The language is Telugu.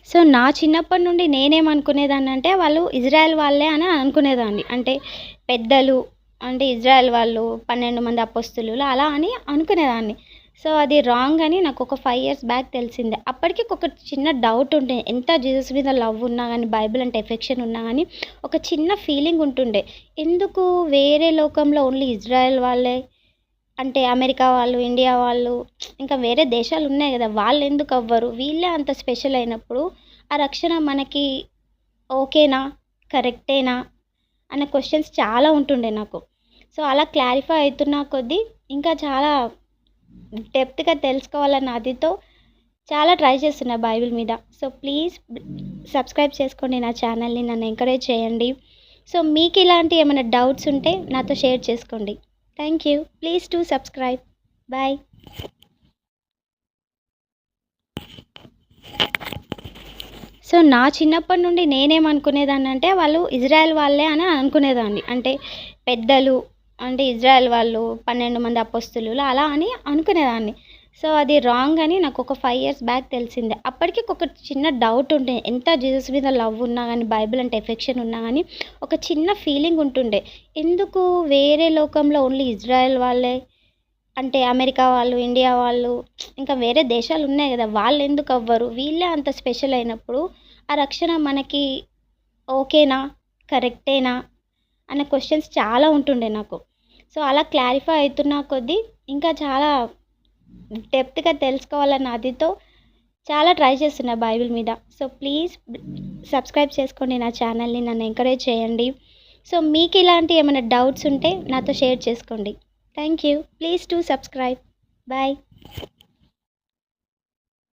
సో, నా చిన్నప్పటి నుండి నేనేమనుకునేదాన్నంటే, వాళ్ళు ఇజ్రాయెల్ వాళ్ళే అని అనుకునేదాన్ని. అంటే పెద్దలు, అంటే ఇజ్రాయెల్ వాళ్ళు 12 మంది అపోస్తలులు అలా అని అనుకునేదాన్ని. సో, అది రాంగ్ అని నాకొక 5 ఇయర్స్ బ్యాక్ తెలిసింది. అప్పటికి ఒక చిన్న డౌట్ ఉండే. ఎంత జీసస్ మీద లవ్ ఉన్నా గానీ, బైబిల్ అంటే ఎఫెక్షన్ ఉన్నా గానీ, ఒక చిన్న ఫీలింగ్ ఉంటుండే. ఎందుకు వేరే లోకంలో ఓన్లీ ఇజ్రాయెల్ వాళ్ళే, అంటే అమెరికా వాళ్ళు, ఇండియా వాళ్ళు, ఇంకా వేరే దేశాలున్నాయి గదా! వాళ్ళెందుకవ్వరు? వీళ్ళే అంత స్పెషల్ అయినప్పుడు, ఆ రక్షణ మనకి ఓకేనా? కరెక్టేనా? అన్న క్వెషన్స్ చాలా ఉంటుండే నాకు. సో, అలా క్లారిఫై అయితున్న కొద్దీ ఇంకా చాలా డెప్త్‌గా తెలుసుకోవాలన్న అదితో చాలా ట్రై చేస్తున్నా బైబిల్ మీద. సో, ప్లీజ్ సబ్స్క్రైబ్ చేసుకోండి నా ఛానల్‌ని. నన్ను ఎంకరేజ్ చేయండి. సో, మీకిలాంటి ఏమైనా డౌట్స్ ఉంటే నాతో షేర్ చేసుకోండి. Thank you. Please do subscribe. Bye. So, నా చిన్నప్పటి నుండి నేనేమనుకునేదాన్నంటే, వాళ్ళు ఇజ్రాయెల్ వాళ్ళే అని అనుకునేదాన్ని. అంటే పెద్దలు, అంటే ఇజ్రాయెల్ వాళ్ళు 12 మంది అపోస్తలులు అలా అని అనుకునేదాన్ని. సో, అది రాంగ్ అని నాకొక 5 ఇయర్స్ బ్యాక్ తెలిసింది. అప్పటికి ఒక చిన్న డౌట్ ఉండే. ఎంత జీసస్ మీద లవ్ ఉన్నా గానీ, బైబిల్ అంటే ఎఫెక్షన్ ఉన్నా గానీ, ఒక చిన్న ఫీలింగ్ ఉంటుండే. ఎందుకు వేరే లోకంలో ఓన్లీ ఇజ్రాయెల్ వాళ్ళే, అంటే అమెరికా వాళ్ళు, ఇండియా వాళ్ళు, ఇంకా వేరే దేశాలున్నాయి గదా! వాళ్ళెందుకవ్వరు? వీళ్ళే అంత స్పెషల్ అయినప్పుడు, ఆ రక్షణ మనకి ఓకేనా? కరెక్టేనా? అన్న క్వెషన్స్ చాలా ఉంటుండే నాకు. సో, అలా క్లారిఫై అయితున్న కొద్దీ ఇంకా చాలా డెప్త్‌గా తెలుసుకోవాలన్న అదితో చాలా ట్రై చేస్తున్నా బైబిల్ మీద. సో, ప్లీజ్ సబ్స్క్రైబ్ చేసుకోండి నా ఛానల్‌ని. నన్ను ఎంకరేజ్ చేయండి. సో, మీకిలాంటి ఏమైనా డౌట్స్ ఉంటే నాతో షేర్ చేసుకోండి. Thank you. Please do subscribe. Bye.